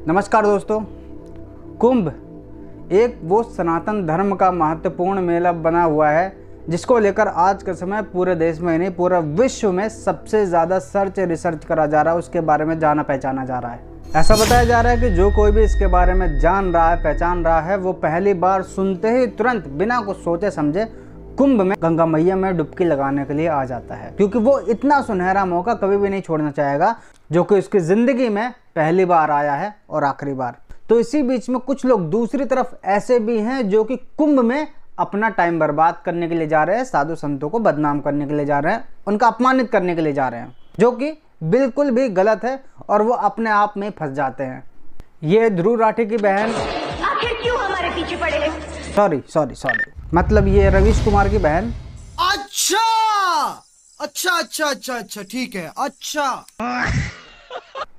नमस्कार दोस्तों। कुंभ एक वो सनातन धर्म का महत्वपूर्ण मेला बना हुआ है जिसको लेकर आज के समय पूरे देश में नहीं पूरे विश्व में सबसे ज़्यादा रिसर्च करा जा रहा है, उसके बारे में जाना पहचाना जा रहा है। ऐसा बताया जा रहा है कि जो कोई भी इसके बारे में जान रहा है, पहचान रहा है, वो पहली बार सुनते ही तुरंत बिना कुछ सोचे समझे कुंभ में गंगा मैया में डुबकी लगाने के लिए आ जाता है, क्योंकि वो इतना सुनहरा मौका कभी भी नहीं छोड़ना चाहेगा जो कि उसकी ज़िंदगी में पहली बार आया है और आखिरी बार। तो इसी बीच में कुछ लोग दूसरी तरफ ऐसे भी हैं जो कि कुंभ में अपना टाइम बर्बाद करने के लिए जा रहे हैं, साधु संतों को बदनाम करने के लिए जा रहे हैं, उनका अपमानित करने के लिए जा रहे हैं, जो कि बिल्कुल भी गलत है और वो अपने आप में फंस जाते हैं। ये ध्रुव राठी की बहन, आखिर क्यों हमारे पीछे पड़े हैं? सॉरी मतलब ये रवीश कुमार की बहन। अच्छा ठीक है। अच्छा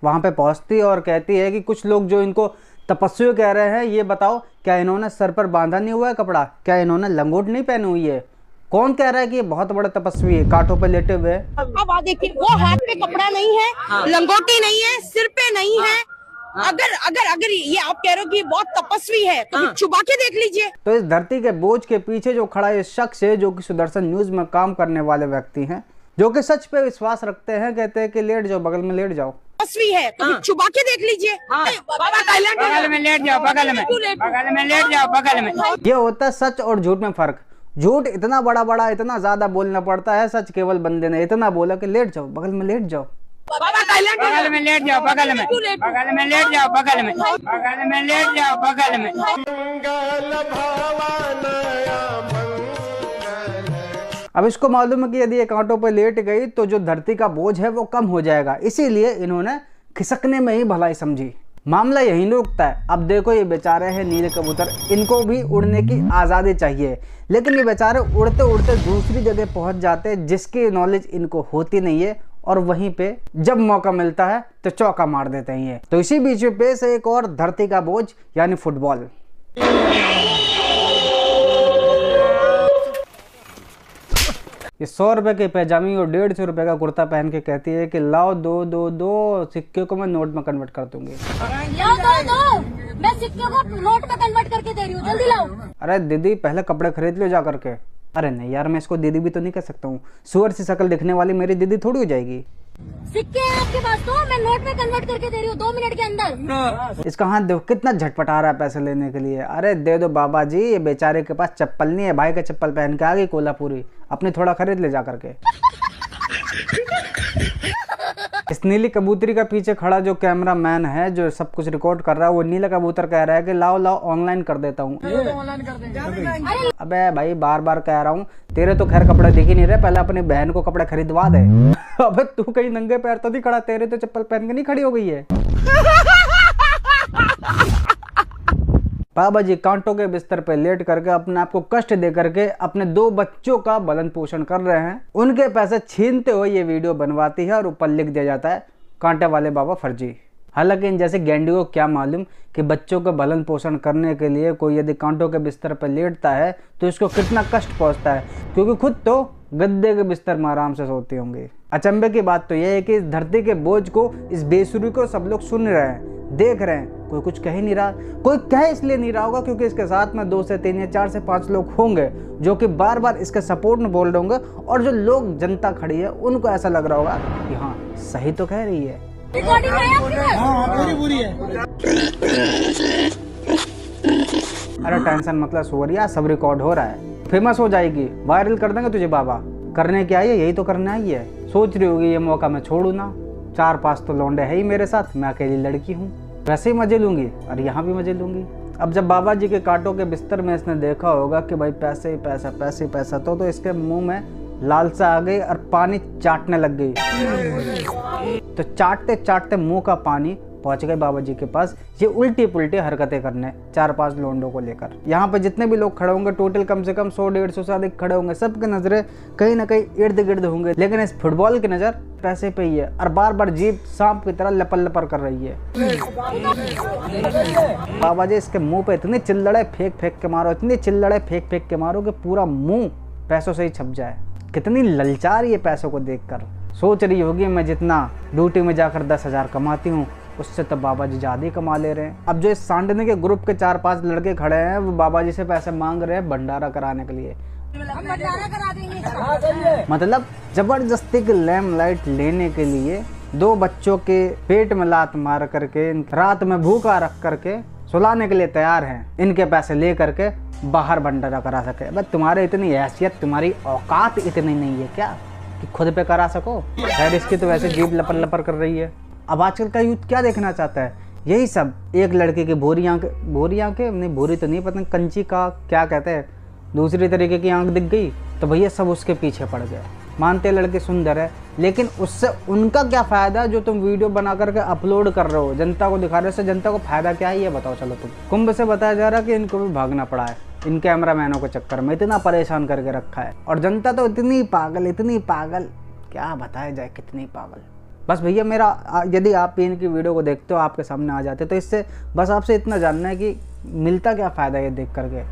वहां पे पहुंचती और कहती है कि कुछ लोग जो इनको तपस्वी कह रहे हैं, ये बताओ क्या इन्होंने सर पर बांधा नहीं हुआ है कपड़ा, क्या इन्होंने लंगोट नहीं पहनी हुई है? कौन कह रहा है कि ये बहुत बड़ा तपस्वी है कांटों पे लेटे हुए? अब आ देखिए, वो हाथ पे कपड़ा नहीं है, लंगोटी नहीं है, सिर पे नहीं है। अगर ये आप कह रहे हो कि बहुत तपस्वी है तो छुपा के देख लीजिए। तो इस धरती के बोझ के पीछे जो खड़ा ये शख्स है, जो कि सुदर्शन न्यूज में काम करने वाले व्यक्ति हैं, जो कि सच पे विश्वास रखते हैं, कहते हैं कि लेट जाओ, बगल में लेट जाओ। तपस्वी है तो छुपा के देख लीजिए। बगल में लेट जाओ, बगल में लेट जाओ, बगल में। ये होता है सच और झूठ में फर्क। झूठ इतना बड़ा इतना ज्यादा बोलना पड़ता है, सच केवल बंदे ने इतना बोला कि लेट जाओ, बगल में लेट जाओ। बगल में लेट जाओ, बगल में लेट जाओ, बगल में लेट जाओ, बगल में। अब इसको मालूम है कि यदि ये कांटों पर लेट गई तो जो धरती का बोझ है वो कम हो जाएगा, इसीलिए इन्होंने खिसकने में ही भलाई समझी। मामला यही नहीं रुकता है। अब देखो, ये बेचारे हैं नीले कबूतर, इनको भी उड़ने की आज़ादी चाहिए, लेकिन ये बेचारे उड़ते उड़ते दूसरी जगह पहुंच जाते हैं जिसकी नॉलेज इनको होती नहीं है, और वहीं पे जब मौका मिलता है तो चौका मार देते हैं ये। तो इसी बीच में पेश है एक और धरती का बोझ यानी फुटबॉल। ये 100 रुपए की पैजामी और 150 रुपए का कुर्ता पहन के कहती है कि लाओ दो सिक्के को मैं नोट में कन्वर्ट कर दूंगी। दो मैं सिक्के को नोट में कन्वर्ट करके दे रही हूँ, जल्दी लाओ। अरे दीदी पहले कपड़े खरीद लो जा करके। अरे नहीं यार, मैं इसको दीदी भी तो नहीं कह सकता हूँ, सुअर सी शक्ल दिखने वाली मेरी दीदी थोड़ी हो जाएगी। सिक्के हैं आपके पास तो मैं नोट में कन्वर्ट करके दे रही हूँ 2 मिनट के अंदर। इसका हाथ देखो कितना झटपटा रहा है पैसे लेने के लिए। अरे दे दो बाबा जी, ये बेचारे के पास चप्पल नहीं है, भाई का चप्पल पहन के आ गई कोल्हापुरी, अपने थोड़ा खरीद ले जा करके। इस नीली कबूतरी का पीछे खड़ा जो कैमरा मैन है, जो सब कुछ रिकॉर्ड कर रहा है, वो नीला कबूतर कह रहा है कि लाओ ऑनलाइन कर देता हूँ। अबे भाई बार बार कह रहा हूँ, तेरे तो खैर कपड़े दिख ही नहीं रहे, पहले अपनी बहन को कपड़े खरीदवा दे। अबे तू कहीं नंगे पैर तो नहीं खड़ा, तेरे तो चप्पल पहन के नहीं खड़ी हो गई है। बाबा जी कांटों के बिस्तर पर लेट करके अपने आप को कष्ट दे करके अपने 2 बच्चों का भरण पोषण कर रहे हैं। उनके पैसे छीनते हुए ये वीडियो बनवाती है और ऊपर लिख दिया जाता है कांटे वाले बाबा फर्जी। हालांकि इन जैसे गैंडी को क्या मालूम कि बच्चों का भरण पोषण करने के लिए कोई यदि कांटों के बिस्तर पर लेटता है तो इसको कितना कष्ट पहुंचता है, क्योंकि खुद तो गद्दे के बिस्तर में आराम से सोती होंगी। अचंभे की बात तो यह है कि इस धरती के बोझ को, इस बेसुरी को सब लोग सुन रहे हैं, देख रहे हैं, कोई कुछ कह ही नहीं रहा। कोई कह इसलिए नहीं रहा होगा क्योंकि इसके साथ में 2 से 3 या 4 से 5 लोग होंगे जो कि बार बार इसके सपोर्ट में बोल रहे होंगे, और जो लोग जनता खड़ी है उनको ऐसा लग रहा होगा कि हाँ सही तो कह रही है। रिकॉर्डिंग है आपके पास? पूरी है। अरे टेंशन मतलब सोरिया, सब रिकॉर्ड हो रहा है, फेमस हो जाएगी, वायरल कर देंगे तुझे बाबा। करने क्या है, यही तो करना ही है। सोच रही होगी ये मौका मैं छोड़ू ना, 4-5 तो लौंडे है ही मेरे साथ, मैं अकेली लड़की हूँ, वैसे ही मजे लूंगी और यहाँ भी मजे लूंगी। अब जब बाबा जी के कांटों के बिस्तर में इसने देखा होगा कि भाई पैसे ही पैसा, पैसे ही पैसा, तो इसके मुंह में लालसा आ गई और पानी चाटने लग गई। तो चाटते चाटते मुंह का पानी पहुंच गए बाबा जी के पास, ये उल्टी पुल्टी हरकतें करने 4-5 लोंडों को लेकर। यहाँ पे जितने भी लोग खड़े होंगे, टोटल कम से कम 100-150 से अधिक खड़े होंगे, सबकी नजरें कहीं ना कहीं इर्द गिर्द होंगे, लेकिन इस फुटबॉल की नजर पैसे पे ही है और बार बार जीभ सांप की तरह लपर लपर कर रही है। बाबा जी इसके मुंह पे इतनी चिल्लड़े फेंक के मारो, इतनी चिल्लड़े फेंक के मारो कि पूरा मुंह पैसों से ही छप जाए। कितनी ललचार ये पैसों को देखकर। सोच रही होगी मैं जितना ड्यूटी में जाकर 10,000 कमाती हूँ, उससे तो बाबा जी ज़्यादा ही कमा ले रहे हैं। अब जो इस सांडने के ग्रुप के 4-5 लड़के खड़े हैं वो बाबा जी से पैसे मांग रहे हैं भंडारा कराने के लिए। मतलब जबरदस्ती की लैम्पलाइट लेने के लिए 2 बच्चों के पेट में लात मार करके रात में भूखा रख करके सुलाने के लिए तैयार हैं, इनके पैसे ले करके बाहर भंडारा करा सके। बस तुम्हारे इतनी हैसियत, तुम्हारी औकात इतनी नहीं है क्या कि खुद पे करा सको? खैर इसकी तो वैसे जीभ लपर लपर कर रही है। अब आजकल का यूथ क्या देखना चाहता है? यही सब। एक लड़के की भूरी आंख नहीं, भूरी तो नहीं पता, कंची का क्या कहते हैं, दूसरी तरीके की आंख दिख गई तो भैया सब उसके पीछे पड़ गए। मानते लड़के सुंदर है, लेकिन उससे उनका क्या फ़ायदा जो तुम वीडियो बना करके अपलोड कर रहे हो, जनता को दिखा रहे हो, उससे जनता को फ़ायदा क्या है ये बताओ। चलो तुम कुंभ से बताया जा रहा है कि इनको भी भागना पड़ा है, इन कैमरामैनों के चक्कर में इतना परेशान करके रखा है। और जनता तो इतनी पागल, क्या बताया जाए कितनी पागल। बस भैया मेरा, यदि आप इनकी वीडियो को देखते हो, आपके सामने आ जाते, तो इससे बस आपसे इतना जानना है कि मिलता क्या फ़ायदा ये देख करके,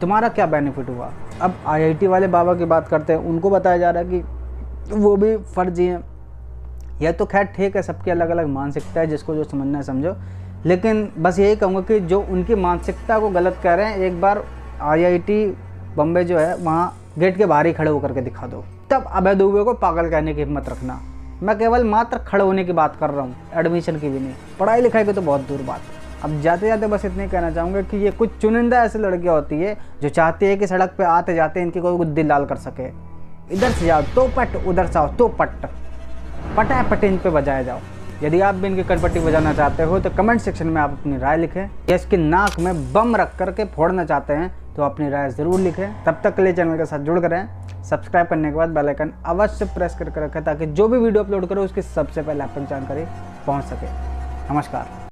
तुम्हारा क्या बेनिफिट हुआ। अब IIT वाले बाबा की बात करते हैं, उनको बताया जा रहा है कि वो भी फर्जी हैं। यह तो खैर ठीक है, सबकी अलग अलग मानसिकता है, जिसको जो समझना है समझो। लेकिन बस यही कहूँगा कि जो उनकी मानसिकता को गलत कह रहे हैं, एक बार IIT बम्बे जो है वहाँ गेट के बाहर ही खड़े होकर के दिखा दो, तब अभय दुबे को पागल कहने की हिम्मत रखना। मैं केवल मात्र खड़े होने की बात कर रहा हूँ, एडमिशन की भी नहीं, पढ़ाई लिखाई की तो बहुत दूर बात। अब जाते जाते बस इतने कहना चाहूँगा कि ये कुछ चुनिंदा ऐसी लड़कियाँ होती है जो चाहती है कि सड़क पे आते जाते इनकी कोई गुद्दी लाल कर सके। इधर से जाओ तो पट, उधर से आओ तो पट, पटापट इन पे बजाए जाओ। यदि आप भी इनकी कटपट्टी बजाना चाहते हो तो कमेंट सेक्शन में आप अपनी राय लिखें, या इसकी नाक में बम रख करके फोड़ना चाहते हैं तो अपनी राय ज़रूर लिखें। तब तक के लिए चैनल के साथ जुड़ कर रहें। सब्सक्राइब करने के बाद बेल आइकन अवश्य प्रेस करके रखें ताकि जो भी वीडियो अपलोड करो उसकी सबसे पहले आप तक जानकारी पहुँच सके। नमस्कार।